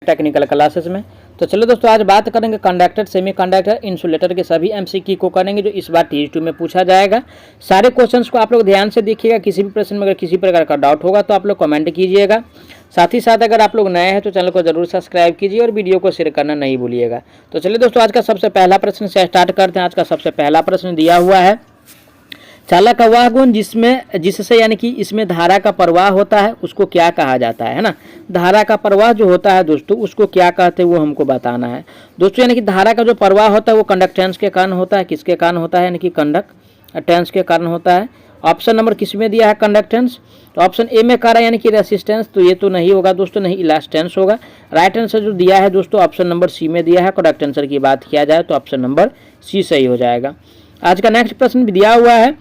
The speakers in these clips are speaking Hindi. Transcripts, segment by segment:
टेक्निकल क्लासेस में। तो चलो दोस्तों, आज बात करेंगे कंडक्टर, सेमीकंडक्टर, इंसुलेटर के सभी एमसीक्यू को करेंगे जो इस बार टीजी2 में पूछा जाएगा। सारे क्वेश्चंस को आप लोग ध्यान से देखिएगा। किसी भी प्रश्न में अगर किसी प्रकार का डाउट होगा तो आप लोग कमेंट कीजिएगा। साथ ही साथ अगर आप लोग नए हैं तो चैनल को जरूर सब्सक्राइब कीजिए और वीडियो को शेयर करना नहीं भूलिएगा। तो चलिए दोस्तों, आज का सबसे पहला प्रश्न से स्टार्ट करते हैं। आज का सबसे पहला प्रश्न दिया हुआ है, चालक का वह गुण जिससे यानी कि इसमें धारा का प्रवाह होता है उसको क्या कहा जाता है ना। धारा का प्रवाह जो होता है दोस्तों उसको क्या कहते हैं वो हमको बताना है दोस्तों। यानी कि धारा का जो प्रवाह होता है वो कंडक्टेंस के कारण होता है। किसके कारण होता है? यानी कि कंडक्टेंस के कारण होता है। ऑप्शन नंबर किस में दिया है? कंडक्टेंस। तो ऑप्शन ए में कह रहा है यानी कि रेसिस्टेंस, तो ये तो नहीं होगा दोस्तों, नहीं इलास्टेंस होगा। राइट आंसर जो दिया है दोस्तों ऑप्शन नंबर सी में दिया है। करेक्ट आंसर की बात किया जाए तो ऑप्शन नंबर सी सही हो जाएगा। आज का नेक्स्ट प्रश्न भी दिया हुआ है,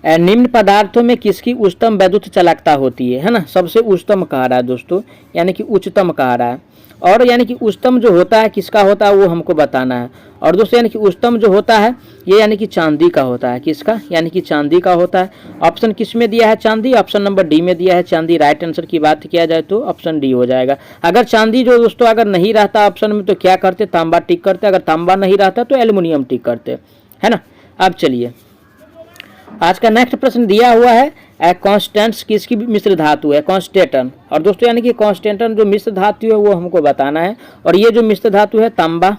निम्न पदार्थों में किसकी उच्चतम वैद्युत चालकता होती है ना। सबसे उच्चतम कह रहा है दोस्तों, यानी कि उच्चतम कह रहा है। और यानी कि उच्चतम जो होता है किसका होता है वो हमको बताना है। और दोस्तों यानी कि उच्चतम जो होता है ये यानी कि चांदी का होता है। किसका? यानी कि चांदी का होता है। ऑप्शन किस में दिया है? चांदी। ऑप्शन नंबर डी में दिया है चांदी। राइट आंसर की बात किया जाए तो ऑप्शन डी हो जाएगा। अगर चांदी जो दोस्तों अगर नहीं रहता ऑप्शन में तो क्या करते? तांबा टिक करते। अगर तांबा नहीं रहता तो एल्युमिनियम टिक करते, है ना। अब चलिए, आज का नेक्स्ट प्रश्न दिया हुआ है, कॉन्स्टेंट्स किसकी मिश्र धातु है? कॉन्स्टेंटन। और दोस्तों यानी कि कॉन्स्टेंटन जो मिश्र धातु है वो हमको बताना है। और ये जो मिश्र धातु है तांबा,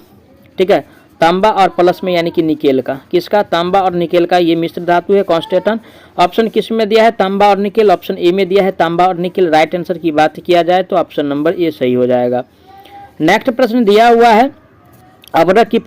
ठीक है, तांबा और प्लस में यानी कि निकेल का। किसका? तांबा और निकेल का ये मिश्र धातु है कॉन्स्टेंटन। ऑप्शन किस में दिया है? तांबा और निकेल। ऑप्शन ए में दिया है तांबा और निकेल। राइट आंसर की बात किया जाए तो ऑप्शन नंबर ए सही हो जाएगा। नेक्स्ट प्रश्न दिया हुआ है, अवरक की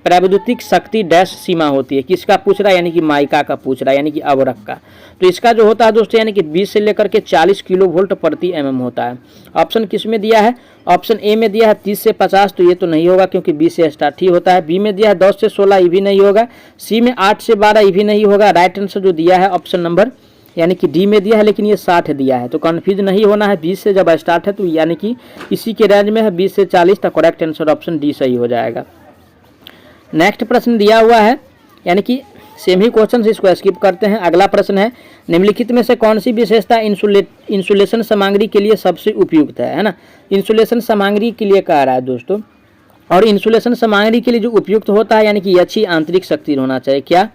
प्रावैद्युतिक शक्ति डैश सीमा होती है। किसका पूछ रहा है? यानी कि माइका का पूछ रहा है, यानी कि अवरक का। तो इसका जो होता है दोस्तों यानी कि 20 से लेकर के 40 किलो वोल्ट प्रति mm होता है। ऑप्शन किस में दिया है? ऑप्शन ए में दिया है 30 से 50, तो ये तो नहीं होगा क्योंकि 20 से स्टार्ट ही होता है। बी में दिया है 10 से 16, ये भी नहीं होगा। सी में 8 से 12, ये भी नहीं होगा। राइट आंसर जो दिया है ऑप्शन नंबर यानी कि डी में दिया है, लेकिन ये 60 दिया है। तो कन्फ्यूज नहीं होना है, 20 से जब स्टार्ट है तो यानी कि इसी के रेंज में है 20 से 40। तो करेक्ट आंसर ऑप्शन डी सही हो जाएगा। नेक्स्ट प्रश्न दिया हुआ है, यानी कि सेम ही क्वेश्चन से इसको स्किप करते हैं। अगला प्रश्न है, निम्नलिखित में से कौन सी विशेषता इंसुलेशन सामग्री के लिए सबसे उपयुक्त है ना। इंसुलेशन सामग्री के लिए कह रहा है दोस्तों, और इंसुलेशन सामग्री के लिए जो उपयुक्त होता है यानी कि अच्छी आंतरिक शक्ति होना चाहिए। क्या?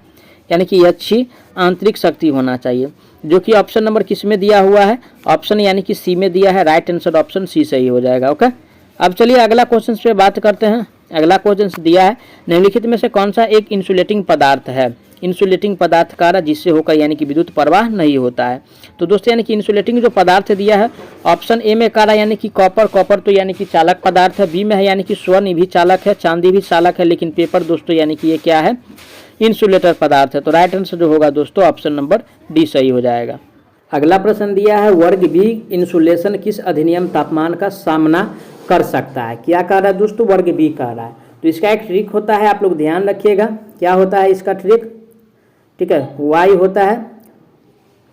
यानी कि अच्छी आंतरिक शक्ति होना चाहिए, जो कि ऑप्शन नंबर किस में दिया हुआ है? ऑप्शन यानी कि सी में दिया है। राइट आंसर ऑप्शन सी सही हो जाएगा। ओके, अब चलिए अगला क्वेश्चन पे बात करते हैं। अगला क्वेश्चन दिया है, निम्नलिखित में से कौन सा एक इंसुलेटिंग पदार्थ है? इंसुलेटिंग पदार्थ का जिससे होकर यानी कि विद्युत प्रवाह नहीं होता है। तो दोस्तों यानी कि इंसुलेटिंग जो पदार्थ दिया है ऑप्शन ए में कह यानी कि कॉपर तो यानी कि चालक पदार्थ है। बी में है यानी कि स्वर्ण भी चालक है, चांदी भी चालक है, लेकिन पेपर दोस्तों यानी कि ये क्या है? इंसुलेटर पदार्थ है। तो राइट आंसर जो होगा दोस्तों ऑप्शन नंबर डी सही हो जाएगा। अगला प्रश्न दिया है, वर्ग बी इंसुलेशन किस अधिनियम तापमान का सामना कर सकता है? क्या कह रहा है दोस्तों? वर्ग बी कह रहा है। तो इसका एक ट्रिक होता है, आप लोग ध्यान रखिएगा। क्या होता है इसका ट्रिक? ठीक है, वाई होता है,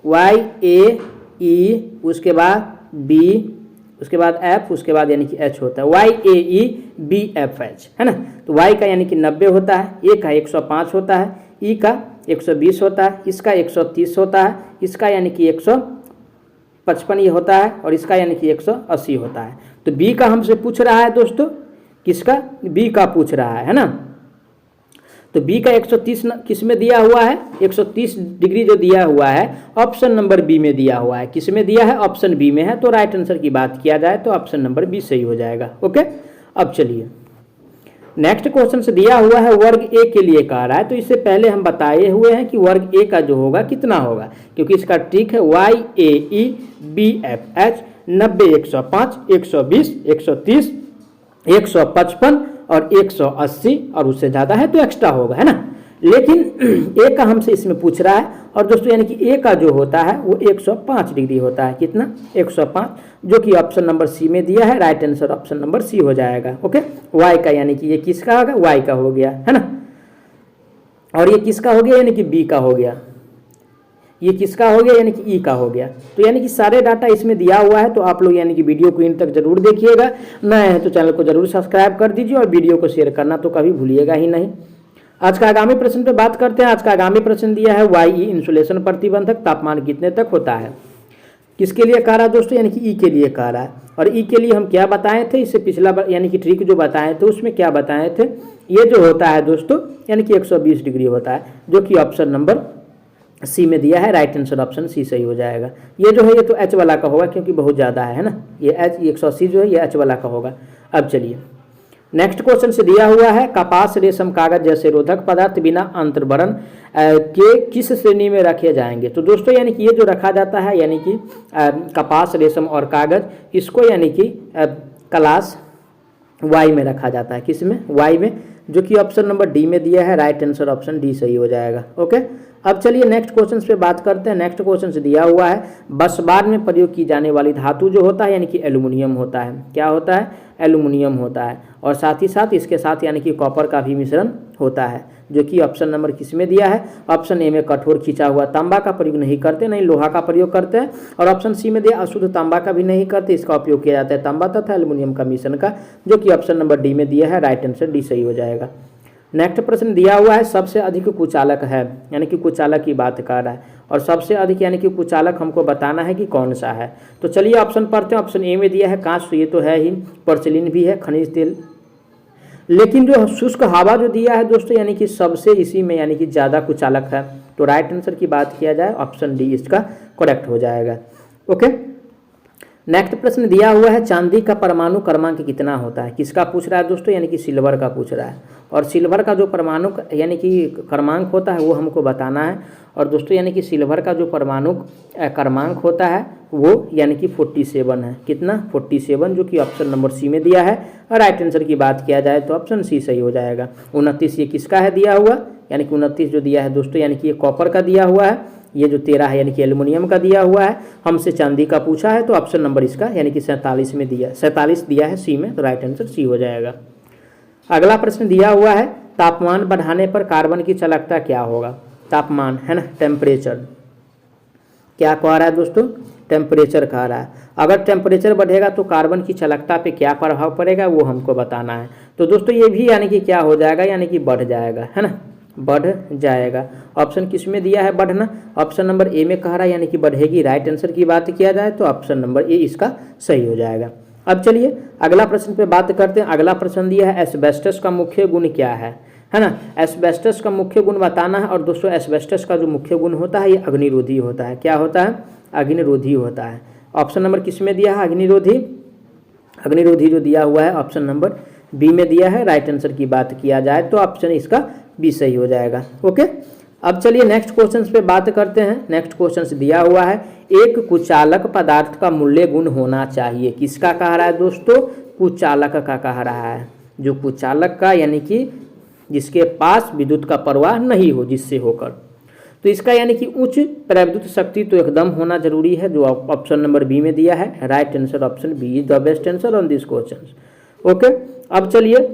वाई ए ई, उसके बाद बी, उसके बाद एफ, उसके बाद यानी कि एच होता है। वाई ए ई बी एफ एच, है ना। तो वाई का यानी कि 90 होता है, ए का 105 होता है, ई का 120 होता है, इसका 130 होता है, इसका यानी कि 155 ये होता है, और इसका यानी कि 180 होता है। तो बी का हमसे पूछ रहा है दोस्तों, किसका? बी का पूछ रहा है ना। तो बी का 130 किस में दिया हुआ है? 130 डिग्री जो दिया हुआ है ऑप्शन नंबर बी में दिया हुआ है। किस में दिया है? ऑप्शन बी में है। तो राइट आंसर की बात किया जाए तो ऑप्शन नंबर बी सही हो जाएगा। ओके, अब चलिए नेक्स्ट क्वेश्चन से दिया हुआ है, वर्ग ए के लिए कह रहा है। तो इससे पहले हम बताए हुए हैं कि वर्ग ए का जो होगा कितना होगा, क्योंकि इसका ट्रिक है वाई ए ई बी एफ एच 90, 105, 120, 130, 155 और 180, और उससे ज़्यादा है तो एक्स्ट्रा होगा, है ना। लेकिन ए का हमसे इसमें पूछ रहा है, और दोस्तों यानी कि ए का जो होता है वो 105 डिग्री होता है। कितना? 105, जो कि ऑप्शन नंबर सी में दिया है। Right answer option number C हो जाएगा। ओके, वाई का यानी कि ये किसका होगा? वाई का हो गया, है ना। और ये किसका हो गया? यानी कि बी का हो गया। ये किसका हो गया? यानी कि ई का हो गया। तो यानी कि सारे डाटा इसमें दिया हुआ है। तो आप लोग यानी कि वीडियो को इन तक जरूर देखिएगा। नए हैं तो चैनल को जरूर सब्सक्राइब कर दीजिए, और वीडियो को शेयर करना तो कभी भूलिएगा ही नहीं। आज का आगामी प्रश्न पे बात करते हैं। आज का आगामी प्रश्न दिया है, वाई इंसुलेशन प्रतिबंधक तापमान कितने तक होता है? किसके लिए कह रहा है दोस्तों, यानी कि ई के लिए कह रहा है। और ई के लिए हम क्या बताए थे, इससे पिछला बार यानी कि ट्रिक जो बताए थे उसमें क्या बताए थे, ये जो होता है दोस्तों यानी कि 120 डिग्री होता है, जो कि ऑप्शन नंबर सी में दिया है। राइट आंसर ऑप्शन सी सही हो जाएगा। ये जो है ये तो एच वाला का होगा क्योंकि बहुत ज़्यादा है ना, ये एच 180 जो है ये एच वाला का होगा। अब चलिए नेक्स्ट क्वेश्चन से दिया हुआ है, कपास रेशम कागज जैसे रोधक पदार्थ बिना अंतर्वरण के किस श्रेणी में रखे जाएंगे। तो दोस्तों यानी कि ये जो रखा जाता है यानी कि कपास रेशम और कागज, इसको यानी कि क्लास वाई में रखा जाता है। किस में, वाई में, जो कि ऑप्शन नंबर डी में दिया है। राइट आंसर ऑप्शन डी सही हो जाएगा। ओके, अब चलिए नेक्स्ट क्वेश्चन पे बात करते हैं। नेक्स्ट क्वेश्चन से दिया हुआ है, बसबार में प्रयोग की जाने वाली धातु जो होता है यानी कि एल्युमिनियम होता है। क्या होता है, एल्युमिनियम होता है। और साथ ही साथ इसके साथ यानी कि कॉपर का भी मिश्रण होता है, जो कि ऑप्शन नंबर किस में दिया है, ऑप्शन ए में कठोर खिंचा हुआ तांबा का प्रयोग नहीं करते, नहीं लोहा का प्रयोग करते हैं। और ऑप्शन सी में दिया अशुद्ध तांबा का भी नहीं करते, इसका उपयोग किया जाता है तांबा तथा एल्युमिनियम का मिश्रण का, जो कि ऑप्शन नंबर डी में दिया है। राइट आंसर डी सही हो जाएगा। नेक्स्ट प्रश्न दिया हुआ है, सबसे अधिक कुचालक है, यानी कि कुचालक की बात कर रहा है। और सबसे अधिक यानी कि कुचालक हमको बताना है कि कौन सा है। तो चलिए ऑप्शन पढ़ते हैं। ऑप्शन ए में दिया है कांच, तो ये तो है ही, पोर्सिलिन भी है, खनिज तेल। लेकिन जो शुष्क हवा जो दिया है दोस्तों यानी कि सबसे इसी में यानी कि ज़्यादा कुचालक है। तो राइट आंसर की बात किया जाए ऑप्शन डी इसका करेक्ट हो जाएगा। ओके, नेक्स्ट प्रश्न दिया हुआ है, चांदी का परमाणु क्रमांक कितना होता है। किसका पूछ रहा है दोस्तों, यानी कि सिल्वर का पूछ रहा है। और सिल्वर का जो परमाणु यानी कि क्रमांक होता है वो हमको बताना है। और दोस्तों यानी कि सिल्वर का जो परमाणु क्रमांक होता है वो यानी कि 47 है। कितना, 47, जो कि ऑप्शन नंबर सी में दिया है। और राइट आंसर की बात किया जाए तो ऑप्शन सी सही हो जाएगा। 29 ये किसका है दिया हुआ, यानी कि 29 जो दिया है दोस्तों यानी कि ये कॉपर का दिया हुआ है। ये जो 13 है यानी कि एल्युमिनियम का दिया हुआ है। हमसे चांदी का पूछा है तो ऑप्शन नंबर इसका यानी कि 47 में दिया, 47 दिया है सी में। तो राइट आंसर सी हो जाएगा। अगला प्रश्न दिया हुआ है, तापमान बढ़ाने पर कार्बन की चालकता क्या होगा। तापमान है ना, टेम्परेचर। क्या कह रहा है दोस्तों, टेम्परेचर कह रहा है। अगर टेम्परेचर बढ़ेगा तो कार्बन की चालकता पे क्या प्रभाव पड़ेगा वो हमको बताना है। तो दोस्तों ये भी यानी कि क्या हो जाएगा, यानी कि बढ़ जाएगा, है ना, बढ़ जाएगा। ऑप्शन किस में दिया है, बढ़ना। ऑप्शन नंबर ए में कह रहा है यानी कि बढ़ेगी। राइट आंसर की बात किया जाए तो ऑप्शन नंबर ए इसका सही हो जाएगा। अब चलिए अगला प्रश्न पे बात करते हैं। अगला प्रश्न दिया है, एस्बेस्टस का मुख्य गुण क्या है ना। एस्बेस्टस का मुख्य गुण बताना है। और दोस्तों एस्बेस्टस का जो मुख्य गुण होता है ये अग्निरोधी होता है। क्या होता है, अग्निरोधी होता है। ऑप्शन नंबर किस में दिया है, अग्निरोधी। अग्निरोधी जो दिया हुआ है ऑप्शन नंबर बी में दिया है। राइट आंसर की बात किया जाए तो ऑप्शन इसका बी सही हो जाएगा। ओके, अब चलिए नेक्स्ट क्वेश्चन पे बात करते हैं। नेक्स्ट क्वेश्चन दिया हुआ है, एक कुचालक पदार्थ का मूल्य गुण होना चाहिए। किसका कह रहा है दोस्तों, कुचालक का कह रहा है। जो कुचालक का यानी कि जिसके पास विद्युत का प्रवाह नहीं हो, जिससे होकर, तो इसका यानी कि उच्च प्रविद्युत शक्ति तो एकदम होना जरूरी है, जो ऑप्शन नंबर बी में दिया है। Right answer option B is the best answer on this question. Okay, अब चलिए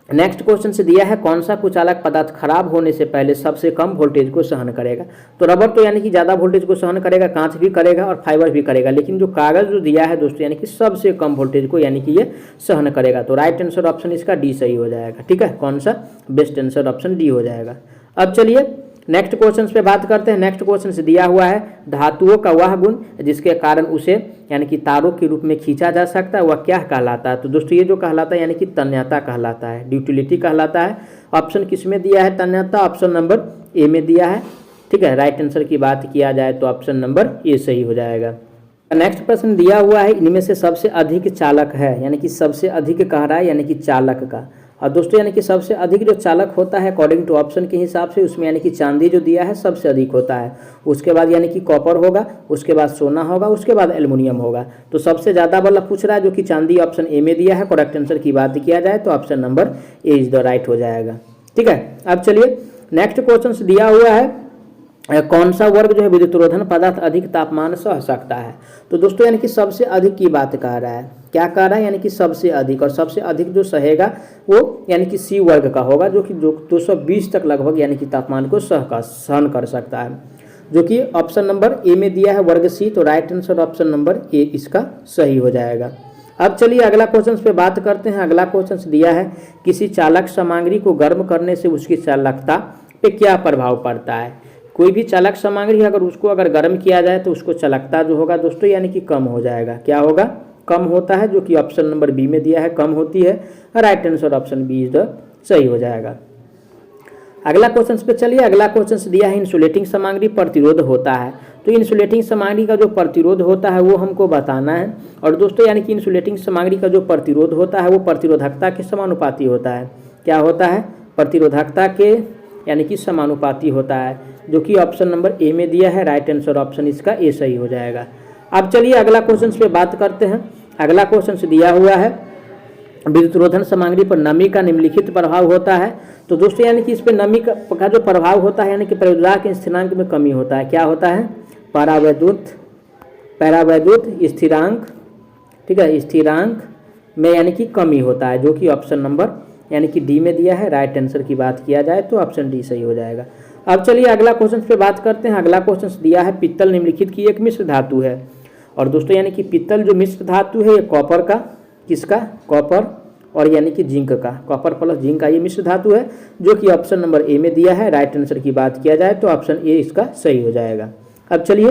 नेक्स्ट क्वेश्चन से दिया है, कौन सा कुचालक पदार्थ खराब होने से पहले सबसे कम वोल्टेज को सहन करेगा। तो रबर तो यानी कि ज़्यादा वोल्टेज को सहन करेगा, कांच भी करेगा और फाइबर भी करेगा। लेकिन जो कागज़ जो दिया है दोस्तों यानी कि सबसे कम वोल्टेज को यानी कि ये सहन करेगा। तो राइट आंसर ऑप्शन इसका डी सही हो जाएगा। ठीक है, कौन सा, बेस्ट आंसर ऑप्शन डी हो जाएगा। अब चलिए नेक्स्ट क्वेश्चन पे बात करते हैं। नेक्स्ट क्वेश्चन से दिया हुआ है, धातुओं का वह गुण जिसके कारण उसे यानी कि तारों के रूप में खींचा जा सकता है वह क्या कहलाता है। तो दोस्तों ये जो कहलाता है यानी कि तन्यता कहलाता है, ड्यूटिलिटी कहलाता है। ऑप्शन किस में दिया है, तन्यता। ऑप्शन नंबर ए में दिया है। ठीक है, राइट आंसर की बात किया जाए तो ऑप्शन नंबर ए सही हो जाएगा। नेक्स्ट प्रश्न दिया हुआ है, इनमें से सबसे अधिक चालक है, यानी कि सबसे अधिक कह रहा है यानी कि चालक का। और दोस्तों यानी कि सबसे अधिक जो चालक होता है अकॉर्डिंग टू ऑप्शन के हिसाब से उसमें यानी कि चांदी जो दिया है सबसे अधिक होता है। उसके बाद यानी कि कॉपर होगा, उसके बाद सोना होगा, उसके बाद एल्युमिनियम होगा। तो सबसे ज़्यादा वाला पूछ रहा है जो कि चांदी ऑप्शन ए में दिया है। करेक्ट आंसर की बात किया जाए तो option number A is the right हो जाएगा। ठीक है, अब चलिए नेक्स्ट क्वेश्चन दिया हुआ है, कौन सा वर्ग जो है विद्युतरोधन पदार्थ अधिक तापमान सह सकता है। तो दोस्तों यानी कि सबसे अधिक की बात कर रहा है। क्या कह रहा है, यानी कि सबसे अधिक। और सबसे अधिक जो सहेगा वो यानी कि सी वर्ग का होगा, जो कि 220 तक लगभग यानी कि तापमान को सहन कर सकता है, जो कि ऑप्शन नंबर ए में दिया है वर्ग सी। तो right answer option number A इसका सही हो जाएगा। अब चलिए अगला क्वेश्चन पे बात करते हैं। अगला क्वेश्चन दिया है, किसी चालक सामग्री को गर्म करने से उसकी चालकता पे क्या प्रभाव पड़ता है। कोई भी चालक सामग्री अगर उसको अगर गर्म किया जाए तो उसको चालकता जो होगा दोस्तों यानी कि कम हो जाएगा। क्या होगा? कम होता है, जो कि ऑप्शन नंबर बी में दिया है, कम होती है। Right answer option B is the सही हो जाएगा। अगला क्वेश्चन पे चलिए। अगला क्वेश्चन दिया है इंसुलेटिंग सामग्री प्रतिरोध होता है। तो इंसुलेटिंग सामग्री का जो प्रतिरोध होता है वो हमको बताना है। और दोस्तों यानी कि इंसुलेटिंग सामग्री का जो प्रतिरोध होता है वो प्रतिरोधकता के समानुपाती होता है। क्या होता है? प्रतिरोधकता के यानी कि समानुपाती होता है, जो कि ऑप्शन नंबर ए में दिया है। राइट आंसर ऑप्शन इसका ए सही हो जाएगा। अब चलिए अगला क्वेश्चन पे बात करते हैं। अगला क्वेश्चन दिया हुआ है विद्युतरोधन सामग्री पर नमी का निम्नलिखित प्रभाव होता है। तो दोस्तों यानी कि इस पर नमी का जो प्रभाव होता है यानी कि प्रयोज्यता के स्थिरांक में कमी होता है। क्या होता है? परावैद्युत स्थिरांक, ठीक है, स्थिरांक में यानी कि कमी होता है, जो कि ऑप्शन नंबर यानी कि डी में दिया है। राइट आंसर की बात किया जाए तो ऑप्शन डी सही हो जाएगा। अब चलिए अगला क्वेश्चन पे बात करते हैं। अगला क्वेश्चन दिया है पित्तल निम्नलिखित की एक मिश्र धातु है। और दोस्तों यानी कि पित्तल जो मिश्र धातु है ये कॉपर का, किसका? कॉपर और यानी कि जिंक का, कॉपर प्लस जिंक का ये मिश्र धातु है, जो कि ऑप्शन नंबर ए में दिया है। राइट आंसर की बात किया जाए तो ऑप्शन ए इसका सही हो जाएगा। अब चलिए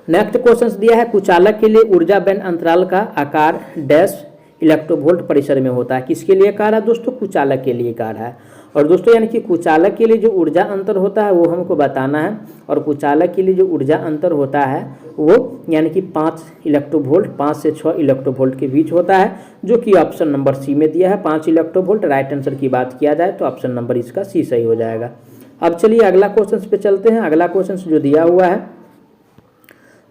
नेक्स्ट क्वेश्चन दिया है कुचालक के लिए ऊर्जा बैंड अंतराल का आकार डैश इलेक्ट्रोवोल्ट परिसर में होता है। किसके लिए कार है दोस्तों? कुचालक के लिए कार है। और दोस्तों यानी कि कुचालक के लिए जो ऊर्जा अंतर होता है वो हमको बताना है। और कुचालक के लिए जो ऊर्जा अंतर होता है वो यानी कि 5 इलेक्ट्रोवोल्ट, 5 से 6 इलेक्ट्रोवोल्ट के बीच होता है, जो कि ऑप्शन नंबर सी में दिया है, 5 इलेक्ट्रोवोल्ट। राइट आंसर की बात किया जाए तो ऑप्शन नंबर इसका सी सही हो जाएगा। अब चलिए अगला क्वेश्चन पे चलते हैं। अगला क्वेश्चन जो दिया हुआ है,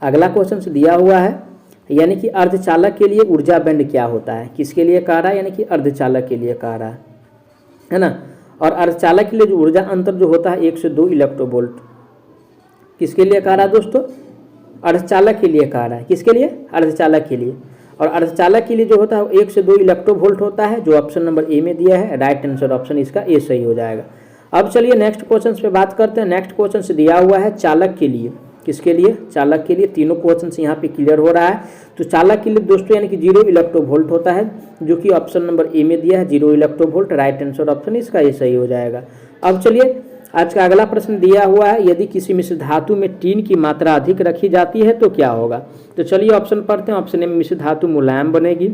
अगला क्वेश्चन दिया हुआ है यानी कि अर्धचालक के लिए ऊर्जा बैंड क्या होता है? किसके लिए कह रहा है? यानी कि अर्धचालक के लिए कह रहा है ना। और अर्धचालक के लिए जो ऊर्जा अंतर जो होता है 1 से 2 इलेक्ट्रोवोल्ट, किसके लिए कह रहा है दोस्तों? अर्धचालक के लिए कह रहा है। किसके लिए? अर्धचालक के लिए। और अर्धचालक के लिए जो होता है 1 से 2 इलेक्ट्रोवोल्ट होता है, जो ऑप्शन नंबर ए में दिया है। राइट आंसर ऑप्शन इसका ए सही हो जाएगा। अब चलिए नेक्स्ट क्वेश्चन पे बात करते हैं। नेक्स्ट क्वेश्चन दिया हुआ है चालक के लिए। किसके लिए? चालक के लिए। तीनों क्वेश्चन यहाँ पे क्लियर हो रहा है। तो चालक के लिए दोस्तों यानी कि 0 इलेक्ट्रोवोल्ट होता है, जो कि ऑप्शन नंबर ए में दिया है, 0 इलेक्ट्रोवोल्ट। राइट आंसर ऑप्शन इसका ये सही हो जाएगा। अब चलिए आज का अगला प्रश्न दिया हुआ है यदि किसी मिश्र धातु में टीन की मात्रा अधिक रखी जाती है तो क्या होगा? तो चलिए ऑप्शन पढ़ते हैं। ऑप्शन ए में मिश्र धातु मुलायम बनेगी।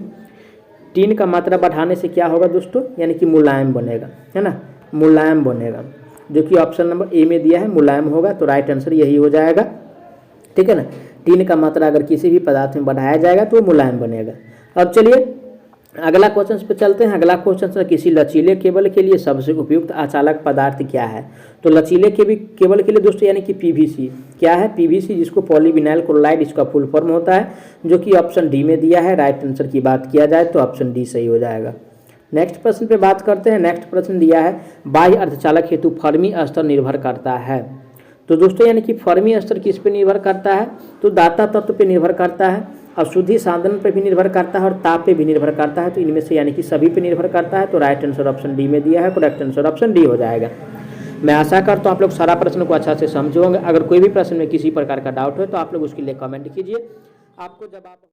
टीन का मात्रा बढ़ाने से क्या होगा दोस्तों? यानी कि मुलायम बनेगा, है ना, मुलायम बनेगा, जो कि ऑप्शन नंबर ए में दिया है, मुलायम होगा। तो राइट आंसर यही हो जाएगा, ठीक है ना। टीन का मात्रा अगर किसी भी पदार्थ में बढ़ाया जाएगा तो वो मुलायम बनेगा। अब चलिए अगला क्वेश्चन पे चलते हैं। अगला क्वेश्चन किसी लचीले केबल के लिए सबसे उपयुक्त अचालक पदार्थ क्या है? तो लचीले केबल के लिए दोस्तों यानी कि पीवीसी। क्या है? पीवीसी, जिसको पॉलीविनाइल क्लोराइड इसका फुल फॉर्म होता है, जो कि ऑप्शन डी में दिया है। राइट आंसर की बात किया जाए तो ऑप्शन डी सही हो जाएगा। नेक्स्ट प्रश्न पे बात करते हैं। नेक्स्ट प्रश्न दिया है बाह्य अर्धचालक हेतु फर्मी स्तर निर्भर करता है। तो दोस्तों यानी कि फर्मी स्तर किस पे निर्भर करता है? तो दाता तत्व पे निर्भर करता है, अशुद्धि साधन पे भी निर्भर करता है और ताप पे भी निर्भर करता है। तो इनमें से यानी कि सभी पे निर्भर करता है। तो राइट आंसर ऑप्शन डी में दिया है। करेक्ट आंसर ऑप्शन डी हो जाएगा। मैं आशा करता हूँ आप लोग सारा प्रश्न को अच्छा से समझे होंगे। अगर कोई भी प्रश्न में किसी प्रकार का डाउट हो तो आप लोग उसके लिए कमेंट कीजिए। आपको जब आप